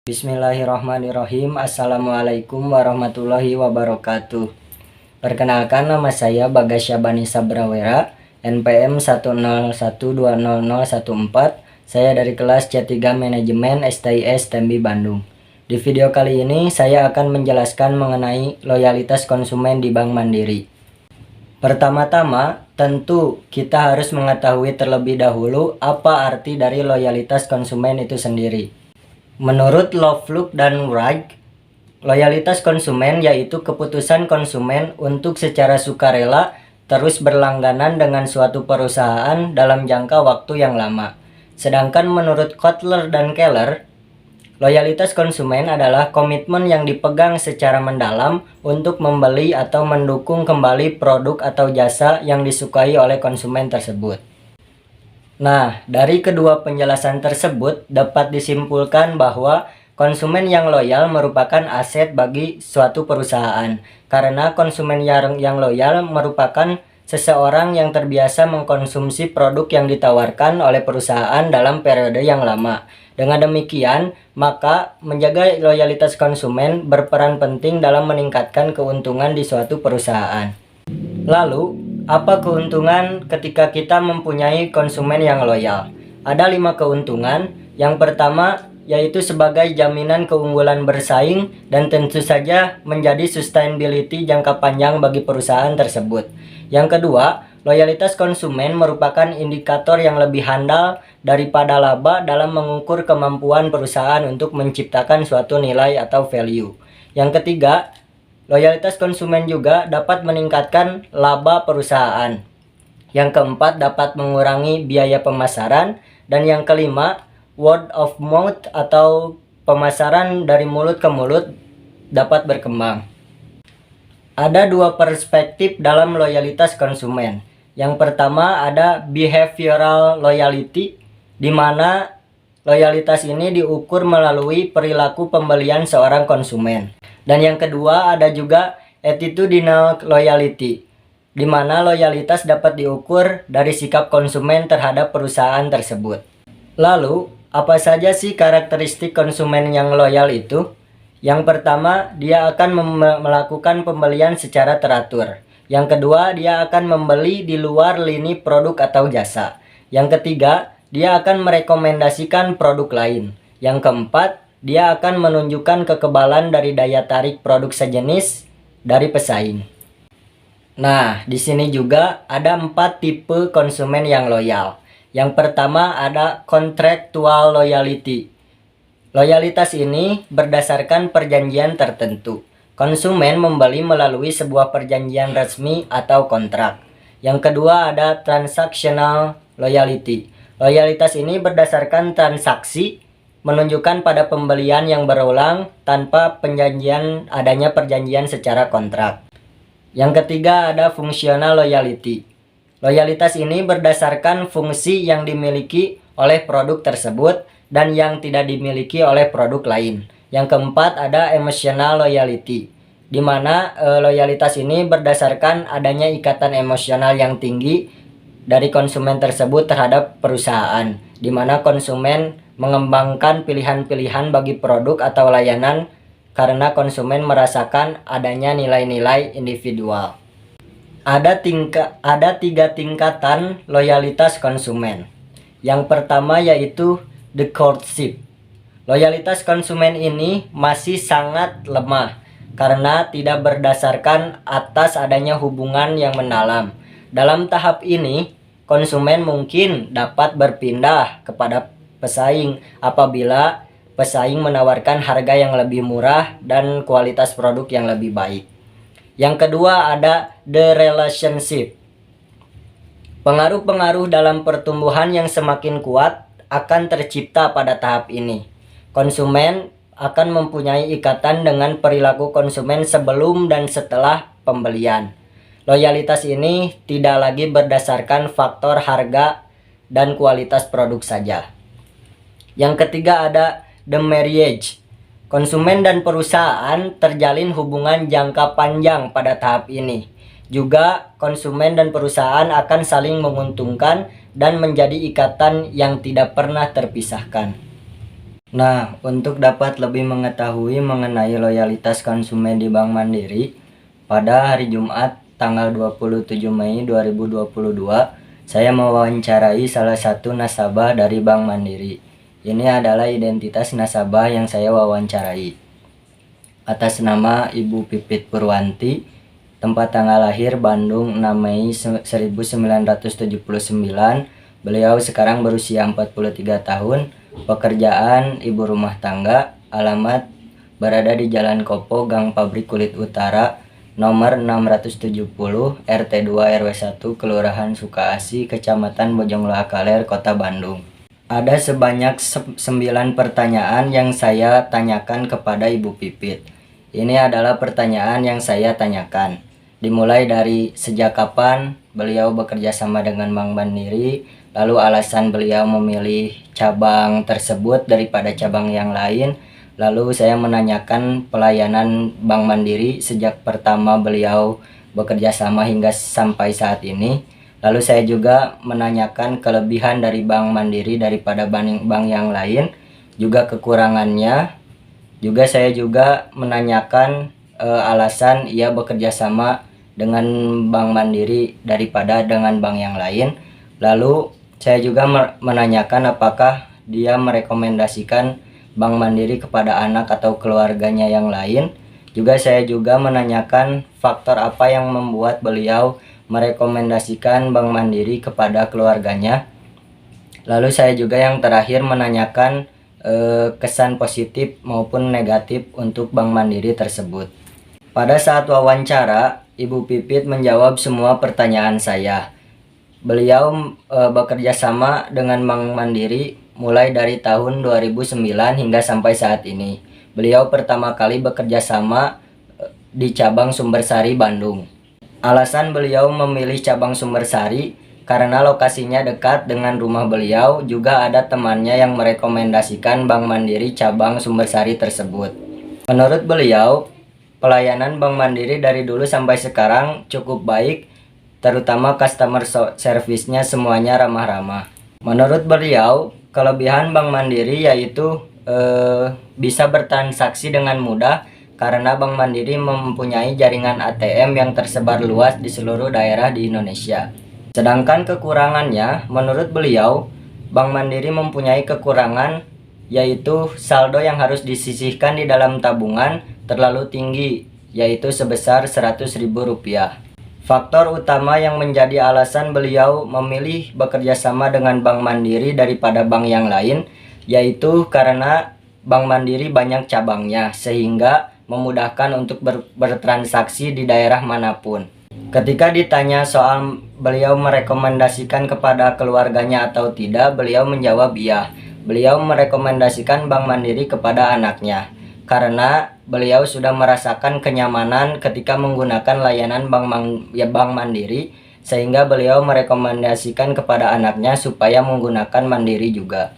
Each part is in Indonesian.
Bismillahirrahmanirrahim. Assalamualaikum warahmatullahi wabarakatuh. Perkenalkan, nama saya Bagas Syabani Sabrawera, NPM 101200014. Saya dari kelas C3 Manajemen STIS Tembi Bandung. Di video kali ini saya akan menjelaskan mengenai loyalitas konsumen di Bank Mandiri. Pertama-tama, tentu kita harus mengetahui terlebih dahulu apa arti dari loyalitas konsumen itu sendiri. Menurut Lovelock dan Wright, loyalitas konsumen yaitu keputusan konsumen untuk secara sukarela terus berlangganan dengan suatu perusahaan dalam jangka waktu yang lama. Sedangkan menurut Kotler dan Keller, loyalitas konsumen adalah komitmen yang dipegang secara mendalam untuk membeli atau mendukung kembali produk atau jasa yang disukai oleh konsumen tersebut. Nah, dari kedua penjelasan tersebut dapat disimpulkan bahwa konsumen yang loyal merupakan aset bagi suatu perusahaan, karena konsumen yang loyal merupakan seseorang yang terbiasa mengkonsumsi produk yang ditawarkan oleh perusahaan dalam periode yang lama. Dengan demikian, maka menjaga loyalitas konsumen berperan penting dalam meningkatkan keuntungan di suatu perusahaan. Lalu, apa keuntungan ketika kita mempunyai konsumen yang loyal? Ada 5 keuntungan. Yang pertama yaitu sebagai jaminan keunggulan bersaing dan tentu saja menjadi sustainability jangka panjang bagi perusahaan tersebut. Yang kedua, loyalitas konsumen merupakan indikator yang lebih handal daripada laba dalam mengukur kemampuan perusahaan untuk menciptakan suatu nilai atau value. Yang ketiga, loyalitas konsumen juga dapat meningkatkan laba perusahaan. Yang keempat, dapat mengurangi biaya pemasaran. Dan yang kelima, word of mouth atau pemasaran dari mulut ke mulut dapat berkembang. Ada 2 perspektif dalam loyalitas konsumen. Yang pertama ada behavioral loyalty, di mana loyalitas ini diukur melalui perilaku pembelian seorang konsumen. Dan yang kedua ada juga attitudinal loyalty, di mana loyalitas dapat diukur dari sikap konsumen terhadap perusahaan tersebut. Lalu, apa saja sih karakteristik konsumen yang loyal itu? Yang pertama, dia akan melakukan pembelian secara teratur. Yang kedua, dia akan membeli di luar lini produk atau jasa. Yang ketiga, dia akan merekomendasikan produk lain. Yang keempat, dia akan menunjukkan kekebalan dari daya tarik produk sejenis dari pesaing. Nah, di sini juga ada 4 tipe konsumen yang loyal. Yang pertama ada contractual loyalty. Loyalitas ini berdasarkan perjanjian tertentu. Konsumen membeli melalui sebuah perjanjian resmi atau kontrak. Yang kedua ada transactional loyalty. Loyalitas ini berdasarkan transaksi, menunjukkan pada pembelian yang berulang tanpa adanya perjanjian secara kontrak. Yang ketiga ada functional loyalty. Loyalitas ini berdasarkan fungsi yang dimiliki oleh produk tersebut dan yang tidak dimiliki oleh produk lain. Yang keempat ada emotional loyalty, di mana loyalitas ini berdasarkan adanya ikatan emosional yang tinggi dari konsumen tersebut terhadap perusahaan, di mana konsumen mengembangkan pilihan-pilihan bagi produk atau layanan karena konsumen merasakan adanya nilai-nilai individual. Ada 3 tingkatan loyalitas konsumen. Yang pertama yaitu the courtship. Loyalitas konsumen ini masih sangat lemah karena tidak berdasarkan atas adanya hubungan yang mendalam. Dalam tahap ini, konsumen mungkin dapat berpindah kepada pesaing apabila pesaing menawarkan harga yang lebih murah dan kualitas produk yang lebih baik. Yang kedua ada the relationship. Pengaruh-pengaruh dalam pertumbuhan yang semakin kuat akan tercipta pada tahap ini. Konsumen akan mempunyai ikatan dengan perilaku konsumen sebelum dan setelah pembelian. Loyalitas ini tidak lagi berdasarkan faktor harga dan kualitas produk saja. Yang ketiga ada the marriage. Konsumen dan perusahaan terjalin hubungan jangka panjang pada tahap ini. Juga konsumen dan perusahaan akan saling menguntungkan dan menjadi ikatan yang tidak pernah terpisahkan. Nah, untuk dapat lebih mengetahui mengenai loyalitas konsumen di Bank Mandiri, pada hari Jumat tanggal 27 Mei 2022, saya mewawancarai salah satu nasabah dari Bank Mandiri. Ini adalah identitas nasabah yang saya wawancarai. Atas nama Ibu Pipit Purwanti, tempat tanggal lahir Bandung 6 Mei 1979, beliau sekarang berusia 43 tahun, pekerjaan ibu rumah tangga, alamat berada di Jalan Kopo, Gang Pabrik Kulit Utara, nomor 670, RT 2 RW 1, Kelurahan Sukaasi, Kecamatan Bojongloakaler, Kota Bandung. Ada sebanyak 9 pertanyaan yang saya tanyakan kepada Ibu Pipit. Ini adalah pertanyaan yang saya tanyakan. Dimulai dari sejak kapan beliau bekerja sama dengan Bank Mandiri, lalu alasan beliau memilih cabang tersebut daripada cabang yang lain. Lalu saya menanyakan pelayanan Bank Mandiri sejak pertama beliau bekerja sama hingga sampai saat ini. Lalu saya juga menanyakan kelebihan dari Bank Mandiri daripada bank yang lain, juga kekurangannya. Juga saya juga menanyakan alasan ia bekerja sama dengan Bank Mandiri daripada dengan bank yang lain. Lalu saya juga menanyakan apakah dia merekomendasikan Bank Mandiri kepada anak atau keluarganya yang lain. Juga saya juga menanyakan faktor apa yang membuat beliau merekomendasikan Bank Mandiri kepada keluarganya. Lalu saya juga yang terakhir menanyakan kesan positif maupun negatif untuk Bank Mandiri tersebut. Pada saat wawancara, Ibu Pipit menjawab semua pertanyaan saya. Beliau bekerja sama dengan Bank Mandiri mulai dari tahun 2009 hingga sampai saat ini. Beliau pertama kali bekerja sama di cabang Sumbersari, Bandung. Alasan beliau memilih cabang Sumbersari karena lokasinya dekat dengan rumah beliau, juga ada temannya yang merekomendasikan Bank Mandiri cabang Sumbersari tersebut. Menurut beliau, pelayanan Bank Mandiri dari dulu sampai sekarang cukup baik, terutama customer service-nya semuanya ramah-ramah. Menurut beliau, kelebihan Bank Mandiri yaitu bisa bertransaksi dengan mudah karena Bank Mandiri mempunyai jaringan ATM yang tersebar luas di seluruh daerah di Indonesia. Sedangkan kekurangannya, menurut beliau, Bank Mandiri mempunyai kekurangan yaitu saldo yang harus disisihkan di dalam tabungan terlalu tinggi, yaitu sebesar Rp100.000. Faktor utama yang menjadi alasan beliau memilih bekerja sama dengan Bank Mandiri daripada bank yang lain, yaitu karena Bank Mandiri banyak cabangnya, sehingga memudahkan untuk bertransaksi di daerah manapun. Ketika ditanya soal beliau merekomendasikan kepada keluarganya atau tidak, beliau menjawab iya. Beliau merekomendasikan Bank Mandiri kepada anaknya karena beliau sudah merasakan kenyamanan ketika menggunakan layanan Bank Mandiri, sehingga beliau merekomendasikan kepada anaknya supaya menggunakan Mandiri juga.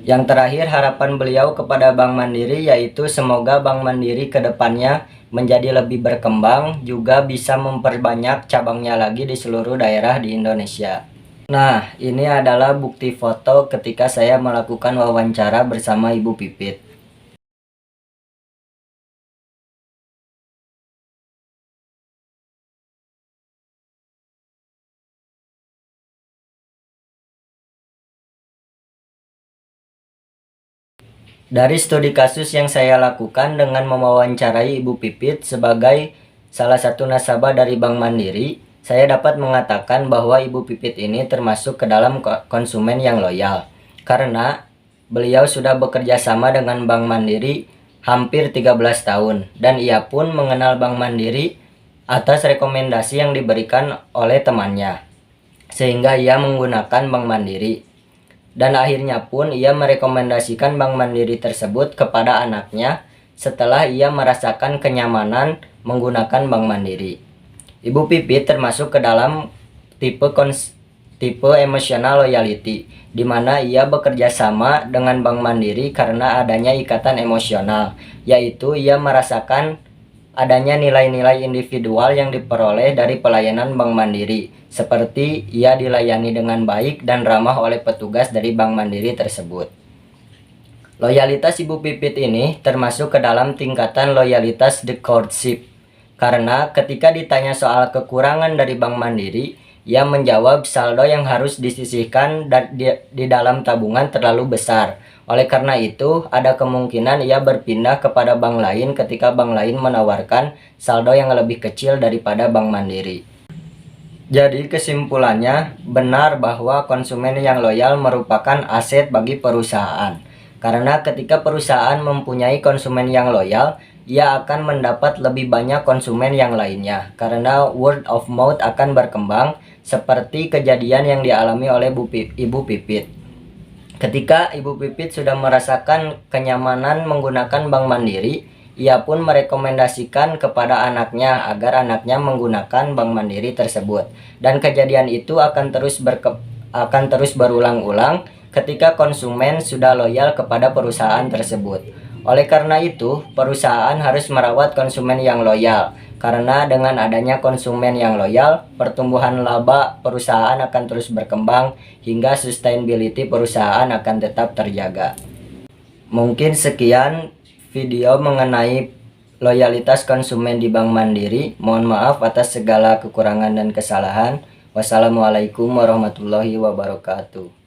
Yang terakhir, harapan beliau kepada Bank Mandiri yaitu semoga Bank Mandiri ke depannya menjadi lebih berkembang, juga bisa memperbanyak cabangnya lagi di seluruh daerah di Indonesia. Nah, ini adalah bukti foto ketika saya melakukan wawancara bersama Ibu Pipit. Dari studi kasus yang saya lakukan dengan mewawancarai Ibu Pipit sebagai salah satu nasabah dari Bank Mandiri, saya dapat mengatakan bahwa Ibu Pipit ini termasuk ke dalam konsumen yang loyal. Karena beliau sudah bekerja sama dengan Bank Mandiri hampir 13 tahun, dan ia pun mengenal Bank Mandiri atas rekomendasi yang diberikan oleh temannya, sehingga ia menggunakan Bank Mandiri. Dan akhirnya pun ia merekomendasikan Bank Mandiri tersebut kepada anaknya setelah ia merasakan kenyamanan menggunakan Bank Mandiri. Ibu Pipit termasuk ke dalam tipe emotional loyalty, di mana ia bekerja sama dengan Bank Mandiri karena adanya ikatan emosional, yaitu ia merasakan adanya nilai-nilai individual yang diperoleh dari pelayanan Bank Mandiri, seperti ia dilayani dengan baik dan ramah oleh petugas dari Bank Mandiri tersebut. Loyalitas Ibu Pipit ini termasuk ke dalam tingkatan loyalitas the courtship. Karena ketika ditanya soal kekurangan dari Bank Mandiri, ia menjawab saldo yang harus disisihkan di dalam tabungan terlalu besar. Oleh karena itu, ada kemungkinan ia berpindah kepada bank lain ketika bank lain menawarkan saldo yang lebih kecil daripada Bank Mandiri. Jadi kesimpulannya, benar bahwa konsumen yang loyal merupakan aset bagi perusahaan. Karena ketika perusahaan mempunyai konsumen yang loyal, ia akan mendapat lebih banyak konsumen yang lainnya. Karena word of mouth akan berkembang seperti kejadian yang dialami oleh Ibu Pipit. Ketika Ibu Pipit sudah merasakan kenyamanan menggunakan Bank Mandiri, ia pun merekomendasikan kepada anaknya agar anaknya menggunakan Bank Mandiri tersebut. Dan kejadian itu akan terus berulang-ulang ketika konsumen sudah loyal kepada perusahaan tersebut. Oleh karena itu, perusahaan harus merawat konsumen yang loyal. Karena dengan adanya konsumen yang loyal, pertumbuhan laba perusahaan akan terus berkembang hingga sustainability perusahaan akan tetap terjaga. Mungkin sekian video mengenai loyalitas konsumen di Bank Mandiri. Mohon maaf atas segala kekurangan dan kesalahan. Wassalamualaikum warahmatullahi wabarakatuh.